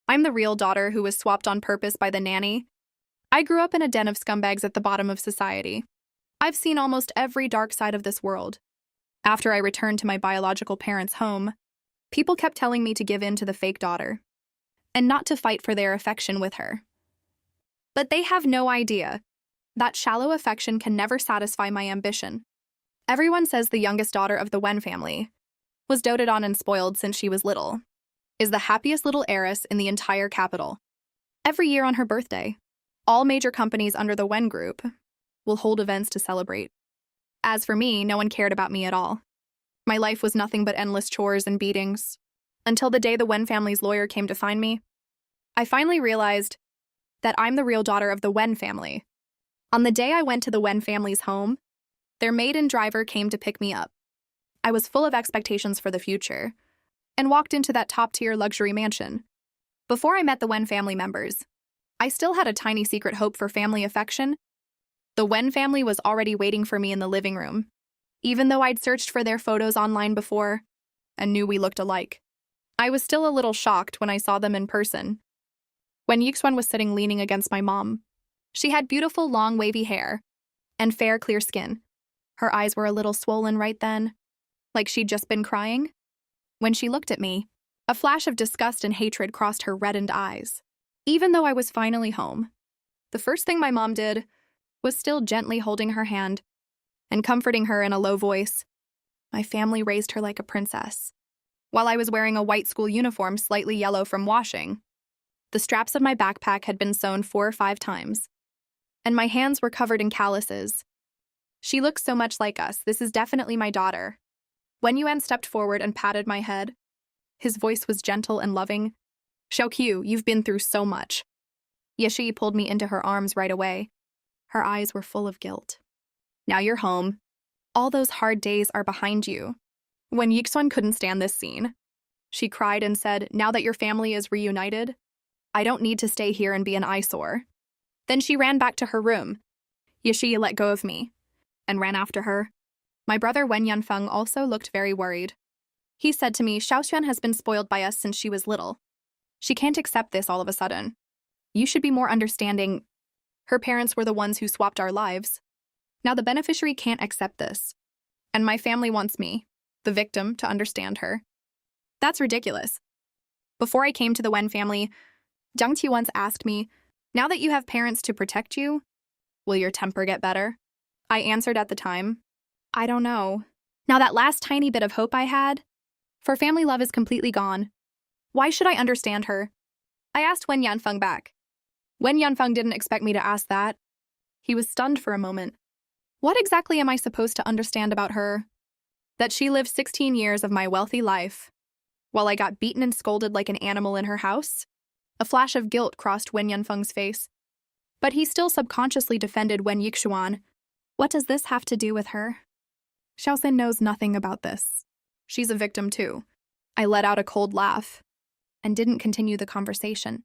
I'm the real daughter who was swapped on purpose by the nanny. I grew up in a den of scumbags at the bottom of society. I've seen almost every dark side of this world. After I returned to my biological parents' home, people kept telling me to give in to the fake daughter and not to fight for their affection with her. But they have no idea that shallow affection can never satisfy my ambition. Everyone says the youngest daughter of the Wen family was doted on and spoiled since she was little, is the happiest little heiress in the entire capital. Every year on her birthday, all major companies under the Wen group will hold events to celebrate. As for me, no one cared about me at all. My life was nothing but endless chores and beatings, until the day the Wen family's lawyer came to find me. I finally realized that I'm the real daughter of the Wen family. On the day I went to the Wen family's home, their maid and driver came to pick me up. I was full of expectations for the future, and walked into that top-tier luxury mansion. Before I met the Wen family members, I still had a tiny secret hope for family affection. The Wen family was already waiting for me in the living room, even though I'd searched for their photos online before and knew we looked alike. I was still a little shocked when I saw them in person. When Yuxuan was sitting leaning against my mom, she had beautiful long wavy hair and fair clear skin. Her eyes were a little swollen right then, like she'd just been crying. When she looked at me, a flash of disgust and hatred crossed her reddened eyes. Even though I was finally home, the first thing my mom did was still gently holding her hand and comforting her in a low voice. My family raised her like a princess. While I was wearing a white school uniform slightly yellow from washing, the straps of my backpack had been sewn 4 or 5 times, and my hands were covered in calluses. She looks so much like us. This is definitely my daughter. Wen Yuan stepped forward and patted my head. His voice was gentle and loving. Xiaoqiu, you've been through so much. Yeshi pulled me into her arms right away. Her eyes were full of guilt. Now you're home. All those hard days are behind you. When Yixuan couldn't stand this scene, she cried and said, now that your family is reunited, I don't need to stay here and be an eyesore. Then she ran back to her room. Yeshi let go of me and ran after her. My brother Wen Yanfeng also looked very worried. He said to me, Xiaoxuan has been spoiled by us since she was little. She can't accept this all of a sudden. You should be more understanding. Her parents were the ones who swapped our lives. Now the beneficiary can't accept this. And my family wants me, the victim, to understand her. That's ridiculous. Before I came to the Wen family, Jiang Qi once asked me, now that you have parents to protect you, will your temper get better? I answered at the time, I don't know. Now that last tiny bit of hope I had for family love is completely gone. Why should I understand her? I asked Wen Yanfeng back. Wen Yanfeng didn't expect me to ask that. He was stunned for a moment. What exactly am I supposed to understand about her? That she lived 16 years of my wealthy life, while I got beaten and scolded like an animal in her house? A flash of guilt crossed Wen Yanfeng's face. But he still subconsciously defended Wen Yixuan. What does this have to do with her? Xiaoxin knows nothing about this. She's a victim too. I let out a cold laugh and didn't continue the conversation.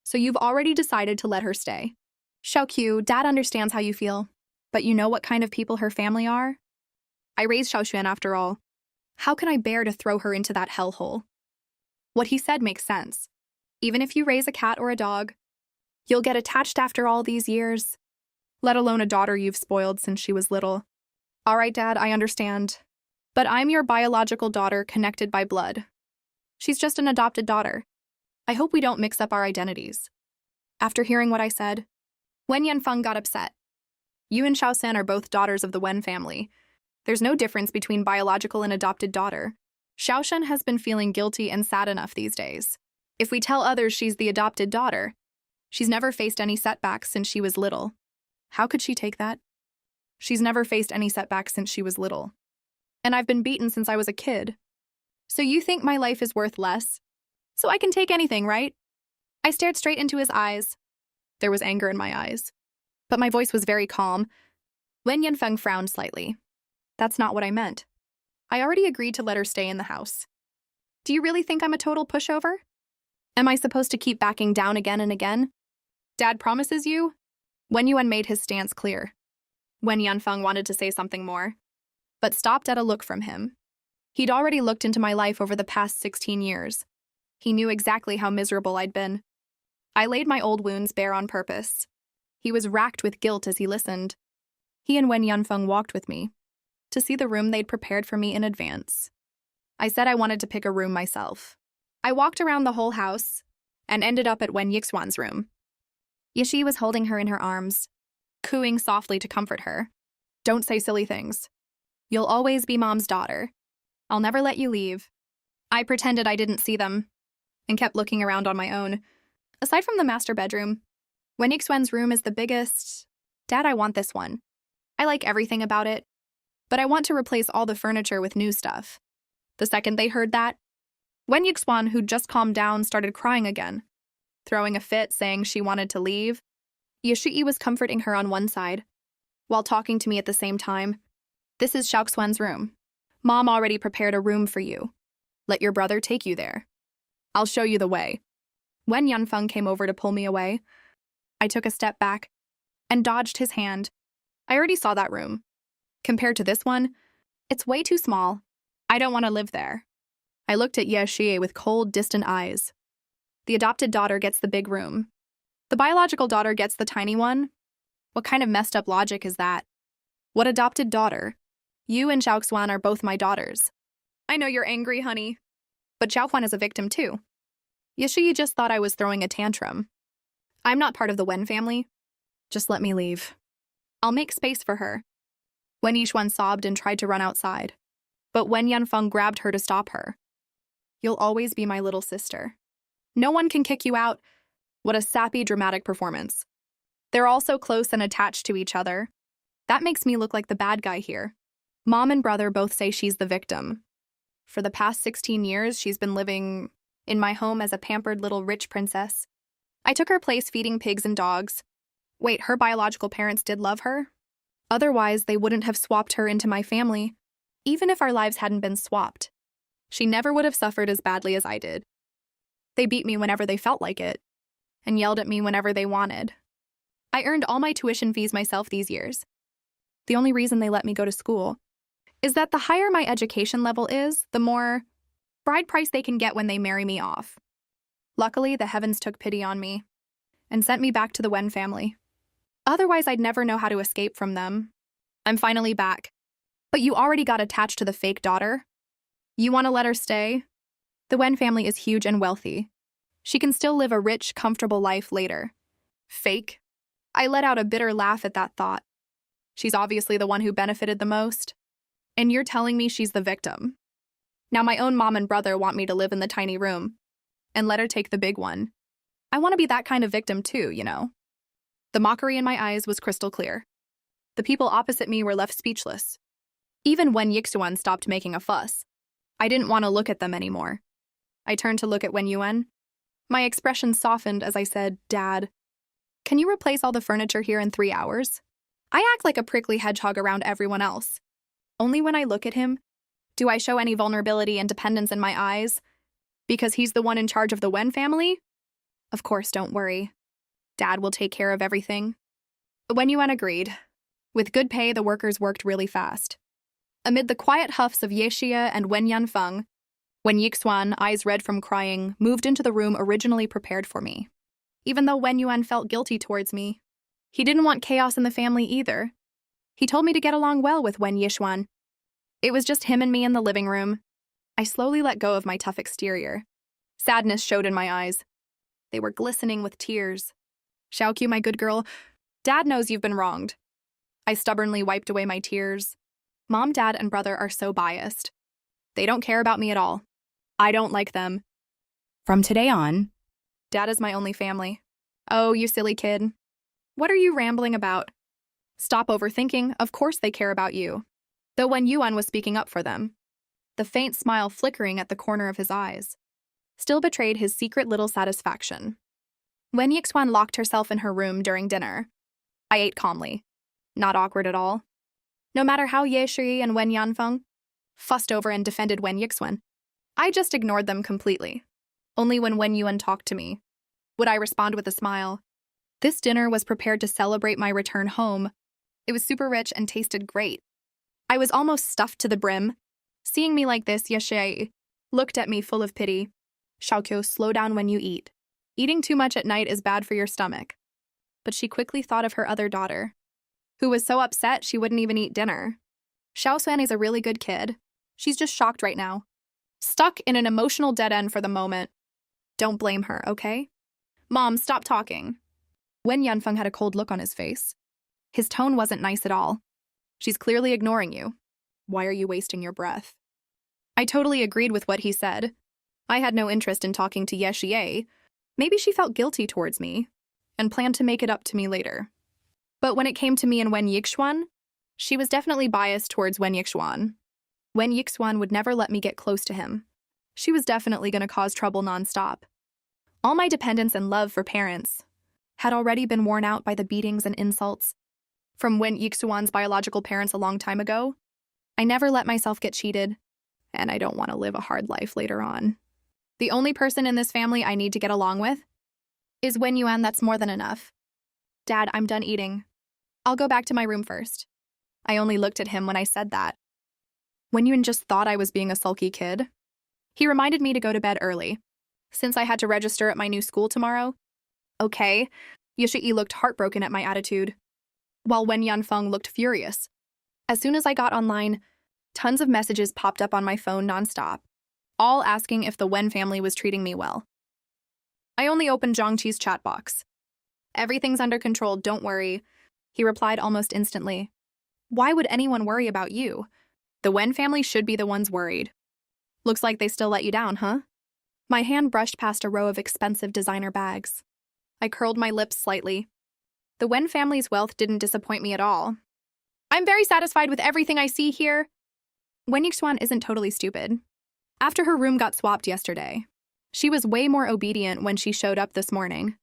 So you've already decided to let her stay. Xiaoqiu, Dad understands how you feel, but you know what kind of people her family are? I raised Xiaoxuan after all. How can I bear to throw her into that hellhole? What he said makes sense. Even if you raise a cat or a dog, you'll get attached after all these years, let alone a daughter you've spoiled since she was little. All right, Dad, I understand. But I'm your biological daughter connected by blood. She's just an adopted daughter. I hope we don't mix up our identities. After hearing what I said, Wen Yanfeng got upset. You and Xiaosan are both daughters of the Wen family. There's no difference between biological and adopted daughter. Xiaoshan has been feeling guilty and sad enough these days. If we tell others she's the adopted daughter, she's never faced any setbacks since she was little. How could she take that? She's never faced any setbacks since she was little. And I've been beaten since I was a kid. So you think my life is worth less? So I can take anything, right? I stared straight into his eyes. There was anger in my eyes. But my voice was very calm. Wen Yanfeng frowned slightly. That's not what I meant. I already agreed to let her stay in the house. Do you really think I'm a total pushover? Am I supposed to keep backing down again and again? Dad promises you? Wen Yuan made his stance clear. Wen Yanfeng wanted to say something more, but stopped at a look from him. He'd already looked into my life over the past 16 years. He knew exactly how miserable I'd been. I laid my old wounds bare on purpose. He was racked with guilt as he listened. He and Wen Yunfeng walked with me to see the room they'd prepared for me in advance. I said I wanted to pick a room myself. I walked around the whole house and ended up at Wen Yixuan's room. Yishi was holding her in her arms, cooing softly to comfort her. Don't say silly things. You'll always be Mom's daughter. I'll never let you leave. I pretended I didn't see them and kept looking around on my own. Aside from the master bedroom, Wen Yixuan's room is the biggest. Dad, I want this one. I like everything about it, but I want to replace all the furniture with new stuff. The second they heard that, Wen Yixuan, who'd just calmed down, started crying again, throwing a fit, saying she wanted to leave. Yashii was comforting her on one side, while talking to me at the same time. This is Xiaoxuan's room. Mom already prepared a room for you. Let your brother take you there. I'll show you the way. Wen Yunfeng came over to pull me away. I took a step back and dodged his hand. I already saw that room. Compared to this one, it's way too small. I don't want to live there. I looked at Ye Xie with cold, distant eyes. The adopted daughter gets the big room. The biological daughter gets the tiny one? What kind of messed up logic is that? What adopted daughter? You and Xiaoxuan are both my daughters. I know you're angry, honey. But Xiaoxuan is a victim too. Yashii just thought I was throwing a tantrum. I'm not part of the Wen family. Just let me leave. I'll make space for her. Wen Yixuan sobbed and tried to run outside, but Wen Yunfeng grabbed her to stop her. You'll always be my little sister. No one can kick you out. What a sappy, dramatic performance. They're all so close and attached to each other. That makes me look like the bad guy here. Mom and brother both say she's the victim. For the past 16 years, she's been living in my home as a pampered little rich princess. I took her place feeding pigs and dogs. Wait, her biological parents did love her? Otherwise, they wouldn't have swapped her into my family, even if our lives hadn't been swapped. She never would have suffered as badly as I did. They beat me whenever they felt like it, and yelled at me whenever they wanted. I earned all my tuition fees myself these years. The only reason they let me go to school is that the higher my education level is, the more bride price they can get when they marry me off. Luckily, the heavens took pity on me and sent me back to the Wen family. Otherwise, I'd never know how to escape from them. I'm finally back. But you already got attached to the fake daughter? You want to let her stay? The Wen family is huge and wealthy. She can still live a rich, comfortable life later. Fake? I let out a bitter laugh at that thought. She's obviously the one who benefited the most. And you're telling me she's the victim. Now my own mom and brother want me to live in the tiny room and let her take the big one. I want to be that kind of victim too, you know. The mockery in my eyes was crystal clear. The people opposite me were left speechless. Even when Yixuan stopped making a fuss, I didn't want to look at them anymore. I turned to look at Wen Yuan. My expression softened as I said, Dad, can you replace all the furniture here in 3 hours? I act like a prickly hedgehog around everyone else. Only when I look at him do I show any vulnerability and dependence in my eyes, because he's the one in charge of the Wen family? Of course, don't worry. Dad will take care of everything. Wen Yuan agreed. With good pay, the workers worked really fast. Amid the quiet huffs of Ye Xie and Wen Yunfeng, Wen Yixuan, eyes red from crying, moved into the room originally prepared for me. Even though Wen Yuan felt guilty towards me, he didn't want chaos in the family either. He told me to get along well with Wen Yixuan. It was just him and me in the living room. I slowly let go of my tough exterior. Sadness showed in my eyes. They were glistening with tears. Xiaoqiu, my good girl, Dad knows you've been wronged. I stubbornly wiped away my tears. Mom, Dad, and brother are so biased. They don't care about me at all. I don't like them. From today on, Dad is my only family. Oh, you silly kid. What are you rambling about? Stop overthinking. Of course they care about you. Though Wen Yuan was speaking up for them, the faint smile flickering at the corner of his eyes still betrayed his secret little satisfaction. Wen Yixuan locked herself in her room during dinner. I ate calmly. Not awkward at all. No matter how Ye Shi and Wen Yanfeng fussed over and defended Wen Yixuan, I just ignored them completely. Only when Wen Yuan talked to me would I respond with a smile. This dinner was prepared to celebrate my return home. It was super rich and tasted great. I was almost stuffed to the brim. Seeing me like this, Ye Shi looked at me full of pity. Xiaokyo, slow down when you eat. Eating too much at night is bad for your stomach. But she quickly thought of her other daughter, who was so upset she wouldn't even eat dinner. Xiao Xuan's a really good kid. She's just shocked right now. Stuck in an emotional dead end for the moment. Don't blame her, okay? Mom, stop talking. Wen Yunfeng had a cold look on his face. His tone wasn't nice at all. She's clearly ignoring you. Why are you wasting your breath? I totally agreed with what he said. I had no interest in talking to Ye Xie. Maybe she felt guilty towards me and planned to make it up to me later. But when it came to me and Wen Yixuan, she was definitely biased towards Wen Yixuan. Wen Yixuan would never let me get close to him. She was definitely going to cause trouble nonstop. All my dependence and love for parents had already been worn out by the beatings and insults from Wen Yixuan's biological parents a long time ago. I never let myself get cheated, and I don't want to live a hard life later on. The only person in this family I need to get along with is Wen Yuan. That's more than enough. Dad, I'm done eating. I'll go back to my room first. I only looked at him when I said that. Wen Yuan just thought I was being a sulky kid. He reminded me to go to bed early, since I had to register at my new school tomorrow. Okay. Yushi'i looked heartbroken at my attitude, while Wen Yanfeng looked furious. As soon as I got online, tons of messages popped up on my phone nonstop, all asking if the Wen family was treating me well. I only opened Zhangqi's chat box. Everything's under control, don't worry, he replied almost instantly. Why would anyone worry about you? The Wen family should be the ones worried. Looks like they still let you down, huh? My hand brushed past a row of expensive designer bags. I curled my lips slightly. The Wen family's wealth didn't disappoint me at all. I'm very satisfied with everything I see here. Wen Yixuan isn't totally stupid. After her room got swapped yesterday, she was way more obedient when she showed up this morning.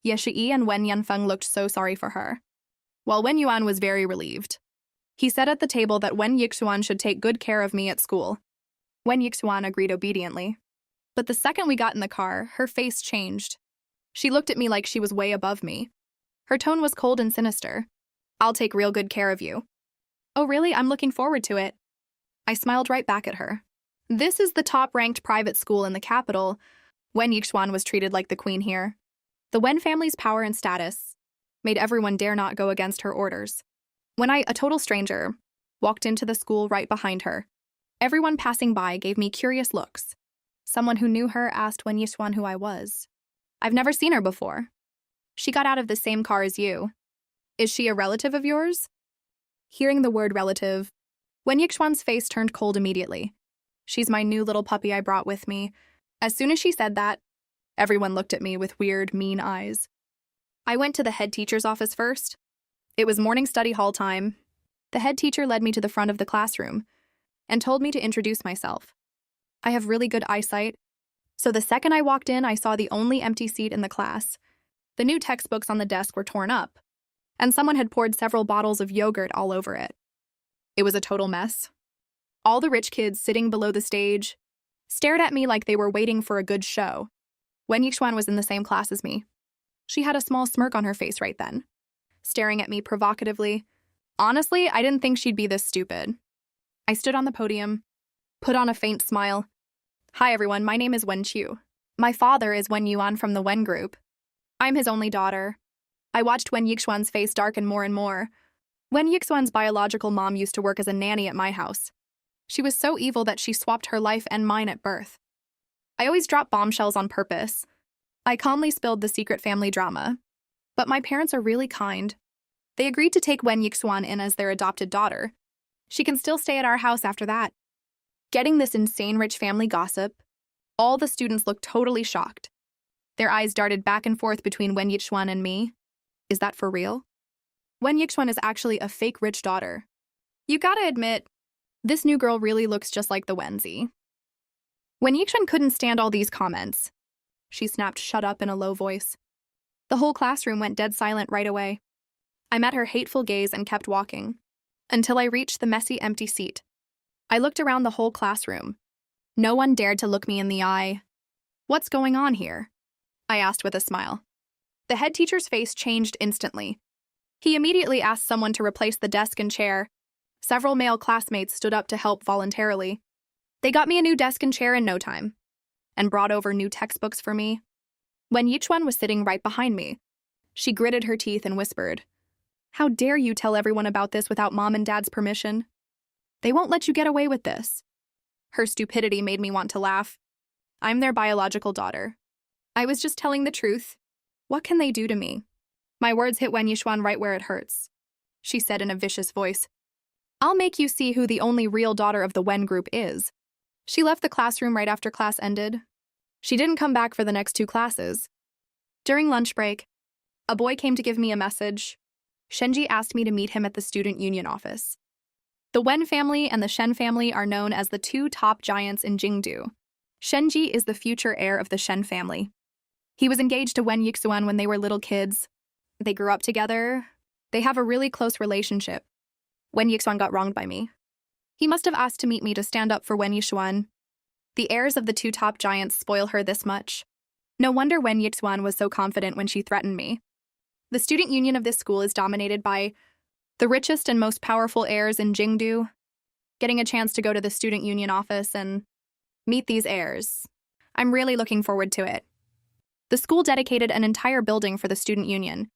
Ye Shiyi and Wen Yanfeng looked so sorry for her, while Wen Yuan was very relieved. He said at the table that Wen Yixuan should take good care of me at school. Wen Yixuan agreed obediently. But the second we got in the car, her face changed. She looked at me like she was way above me. Her tone was cold and sinister. I'll take real good care of you. Oh really? I'm looking forward to it. I smiled right back at her. This is the top-ranked private school in the capital. Wen Yixuan was treated like the queen here. The Wen family's power and status made everyone dare not go against her orders. When I, a total stranger, walked into the school right behind her, everyone passing by gave me curious looks. Someone who knew her asked Wen Yixuan who I was. I've never seen her before. She got out of the same car as you. Is she a relative of yours? Hearing the word relative, Wen Yixuan's face turned cold immediately. She's my new little puppy I brought with me. As soon as she said that, everyone looked at me with weird, mean eyes. I went to the head teacher's office first. It was morning study hall time. The head teacher led me to the front of the classroom and told me to introduce myself. I have really good eyesight, so the second I walked in, I saw the only empty seat in the class. The new textbooks on the desk were torn up, and someone had poured several bottles of yogurt all over it. It was a total mess. All the rich kids sitting below the stage stared at me like they were waiting for a good show. Wen Yixuan was in the same class as me. She had a small smirk on her face right then, staring at me provocatively. Honestly, I didn't think she'd be this stupid. I stood on the podium, put on a faint smile. Hi everyone, my name is Wen Qiu. My father is Wen Yuan from the Wen group. I'm his only daughter. I watched Wen Yixuan's face darken more and more. Wen Yixuan's biological mom used to work as a nanny at my house. She was so evil that she swapped her life and mine at birth. I always drop bombshells on purpose. I calmly spilled the secret family drama. But my parents are really kind. They agreed to take Wen Yixuan in as their adopted daughter. She can still stay at our house after that. Getting this insane rich family gossip, all the students looked totally shocked. Their eyes darted back and forth between Wen Yixuan and me. Is that for real? Wen Yixuan is actually a fake rich daughter. You gotta admit, this new girl really looks just like the Wenzi. Wen Yixuan couldn't stand all these comments. She snapped shut up in a low voice. The whole classroom went dead silent right away. I met her hateful gaze and kept walking, until I reached the messy empty seat. I looked around the whole classroom. No one dared to look me in the eye. What's going on here? I asked with a smile. The head teacher's face changed instantly. He immediately asked someone to replace the desk and chair. Several male classmates stood up to help voluntarily. They got me a new desk and chair in no time. and brought over new textbooks for me. Wen Yichuan was sitting right behind me. She gritted her teeth and whispered, "How dare you tell everyone about this without Mom and Dad's permission? They won't let you get away with this." Her stupidity made me want to laugh. I'm their biological daughter. I was just telling the truth. What can they do to me? My words hit Wen Yichuan right where it hurts. She said in a vicious voice, "I'll make you see who the only real daughter of the Wen group is." She left the classroom right after class ended. She didn't come back for the next 2 classes. During lunch break, a boy came to give me a message. Shenji asked me to meet him at the student union office. The Wen family and the Shen family are known as the 2 top giants in Jingdu. Shenji is the future heir of the Shen family. He was engaged to Wen Yixuan when they were little kids. They grew up together. They have a really close relationship. Wen Yixuan got wronged by me. He must have asked to meet me to stand up for Wen Yixuan. The heirs of the 2 top giants spoil her this much. No wonder Wen Yixuan was so confident when she threatened me. The student union of this school is dominated by the richest and most powerful heirs in Jingdu. Getting a chance to go to the student union office and meet these heirs. I'm really looking forward to it. The school dedicated an entire building for the student union,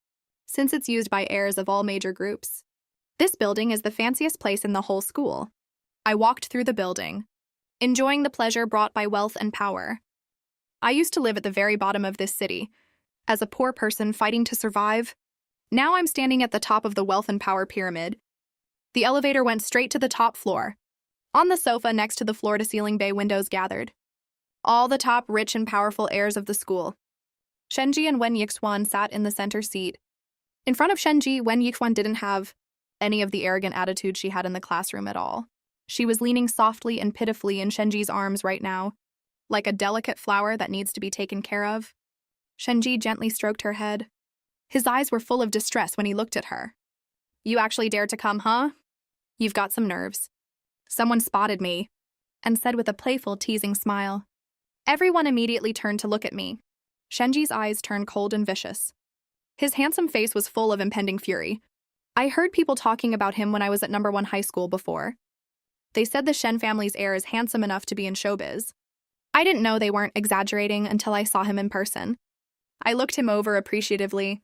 since it's used by heirs of all major groups. This building is the fanciest place in the whole school. I walked through the building, enjoying the pleasure brought by wealth and power. I used to live at the very bottom of this city, as a poor person fighting to survive. Now I'm standing at the top of the wealth and power pyramid. The elevator went straight to the top floor. On the sofa next to the floor-to-ceiling bay windows gathered all the top rich and powerful heirs of the school. Shenji and Wen Yixuan sat in the center seat. In front of Shenji, Wen Yixuan didn't have any of the arrogant attitude she had in the classroom at all. She was leaning softly and pitifully in Shenji's arms right now, like a delicate flower that needs to be taken care of. Shenji gently stroked her head. His eyes were full of distress when he looked at her. "You actually dared to come, huh? You've got some nerves." Someone spotted me and said with a playful, teasing smile. Everyone immediately turned to look at me. Shenji's eyes turned cold and vicious. His handsome face was full of impending fury. I heard people talking about him when I was at number 1 high school before. They said the Shen family's heir is handsome enough to be in showbiz. I didn't know they weren't exaggerating until I saw him in person. I looked him over appreciatively,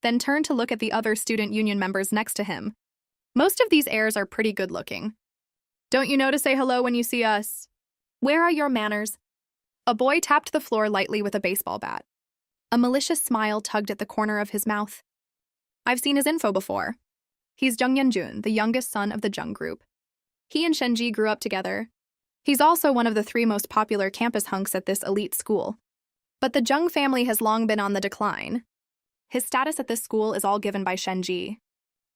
then turned to look at the other student union members next to him. Most of these heirs are pretty good looking. "Don't you know to say hello when you see us? Where are your manners?" A boy tapped the floor lightly with a baseball bat. A malicious smile tugged at the corner of his mouth. I've seen his info before. He's Jung Yanjun, the youngest son of the Jung group. He and Shenji grew up together. He's also one of the 3 most popular campus hunks at this elite school. But the Jung family has long been on the decline. His status at this school is all given by Shenji.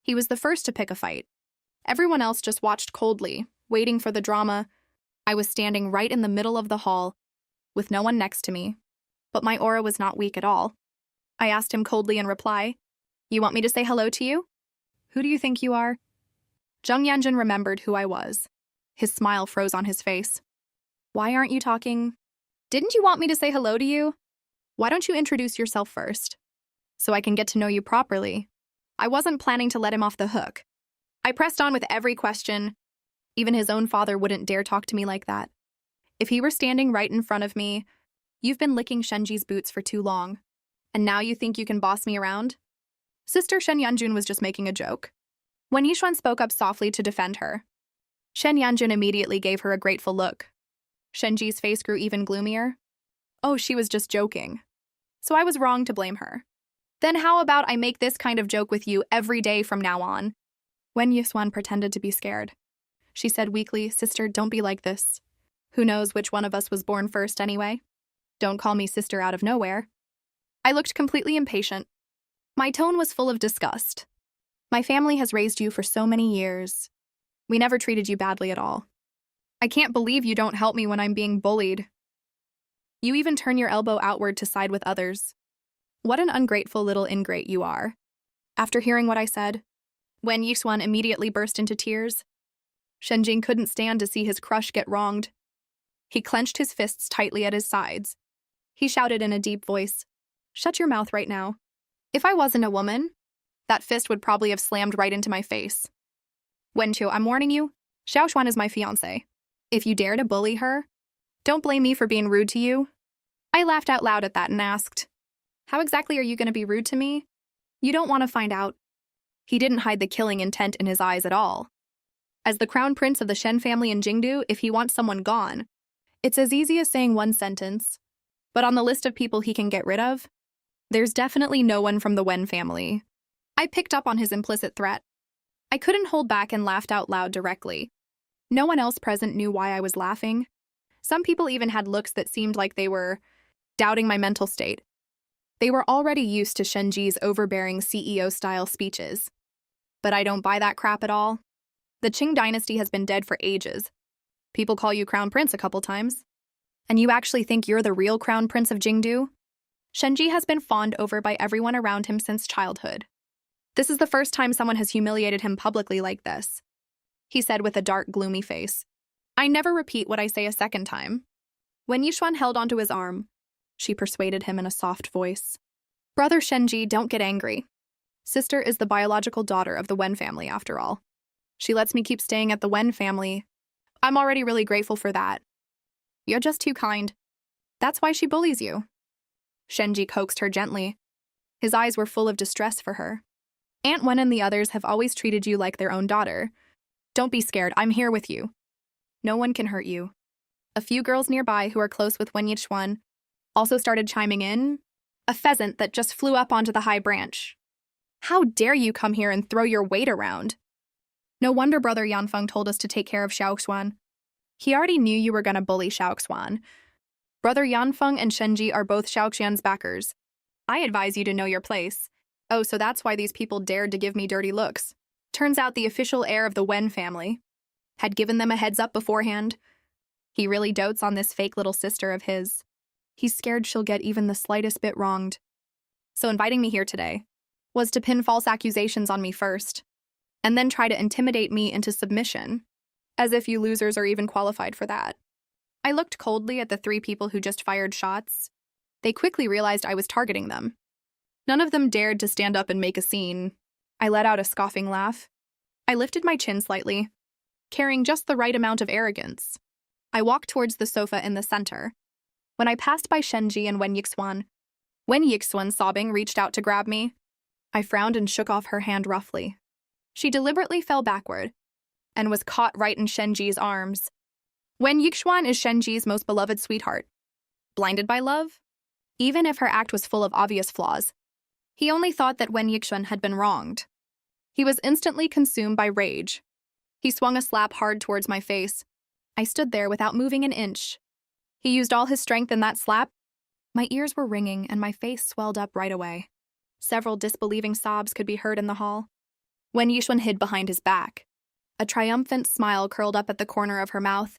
He was the first to pick a fight. Everyone else just watched coldly, waiting for the drama. I was standing right in the middle of the hall, with no one next to me. But my aura was not weak at all. I asked him coldly in reply, "You want me to say hello to you? Who do you think you are?" Jung Yanjun remembered who I was. His smile froze on his face. "Why aren't you talking? Didn't you want me to say hello to you? Why don't you introduce yourself first, so I can get to know you properly?" I wasn't planning to let him off the hook. I pressed on with every question. Even his own father wouldn't dare talk to me like that. If he were standing right in front of me, "You've been licking Shenji's boots for too long, and now you think you can boss me around?" Sister Shen Yanjun was just making a joke. When Yixuan spoke up softly to defend her, Shen Yanjun immediately gave her a grateful look. Shenji's face grew even gloomier. Oh, she was just joking. So I was wrong to blame her. Then how about I make this kind of joke with you every day from now on? Wen Yixuan pretended to be scared. She said weakly, "Sister, don't be like this. Who knows which one of us was born first anyway? Don't call me sister out of nowhere." I looked completely impatient. My tone was full of disgust. "My family has raised you for so many years. We never treated you badly at all. I can't believe you don't help me when I'm being bullied. You even turn your elbow outward to side with others. What an ungrateful little ingrate you are." After hearing what I said, Wen Yixuan immediately burst into tears. Shenjing couldn't stand to see his crush get wronged. He clenched his fists tightly at his sides. He shouted in a deep voice, "Shut your mouth right now. If I wasn't a woman, that fist would probably have slammed right into my face. Wenqiu, I'm warning you, Xiaoshuan is my fiancé. If you dare to bully her, don't blame me for being rude to you. I laughed out loud at that and asked, "How exactly are you going to be rude to me? You don't want to find out." He didn't hide the killing intent in his eyes at all. As the crown prince of the Shen family in Jingdu, if he wants someone gone, it's as easy as saying one sentence. But on the list of people he can get rid of, there's definitely no one from the Wen family. I picked up on his implicit threat. I couldn't hold back and laughed out loud directly. No one else present knew why I was laughing. Some people even had looks that seemed like they were doubting my mental state. They were already used to Shenji's overbearing CEO-style speeches. But I don't buy that crap at all. The Qing dynasty has been dead for ages. People call you crown prince a couple times. And you actually think you're the real crown prince of Jingdu? Shenji has been fawned over by everyone around him since childhood. This is the first time someone has humiliated him publicly like this, he said with a dark, gloomy face. I never repeat what I say a second time. When Yixuan held onto his arm, she persuaded him in a soft voice. Brother Shenji, don't get angry. Sister is the biological daughter of the Wen family, after all. She lets me keep staying at the Wen family. I'm already really grateful for that. You're just too kind. That's why she bullies you. Shenji coaxed her gently. His eyes were full of distress for her. Aunt Wen and the others have always treated you like their own daughter. Don't be scared, I'm here with you. No one can hurt you. A few girls nearby who are close with Wen Yixuan also started chiming in. A pheasant that just flew up onto the high branch. How dare you come here and throw your weight around? No wonder Brother Yanfeng told us to take care of Xiaoxuan. He already knew you were going to bully Xiaoxuan. Brother Yanfeng and Shenji are both Xiaoxian's backers. I advise you to know your place. Oh, so that's why these people dared to give me dirty looks. Turns out the official heir of the Wen family had given them a heads up beforehand. He really dotes on this fake little sister of his. He's scared she'll get even the slightest bit wronged. So inviting me here today was to pin false accusations on me first, and then try to intimidate me into submission, as if you losers are even qualified for that. I looked coldly at the three people who just fired shots. They quickly realized I was targeting them. None of them dared to stand up and make a scene. I let out a scoffing laugh. I lifted my chin slightly, carrying just the right amount of arrogance. I walked towards the sofa in the center. When I passed by Shenji and Wen Yixuan, sobbing, reached out to grab me. I frowned and shook off her hand roughly. She deliberately fell backward and was caught right in Shenji's arms. Wen Yixuan is Shenji's most beloved sweetheart. Blinded by love? Even if her act was full of obvious flaws, he only thought that Wen Yixuan had been wronged. He was instantly consumed by rage. He swung a slap hard towards my face. I stood there without moving an inch. He used all his strength in that slap. My ears were ringing and my face swelled up right away. Several disbelieving sobs could be heard in the hall. Wen Yixuan hid behind his back. A triumphant smile curled up at the corner of her mouth.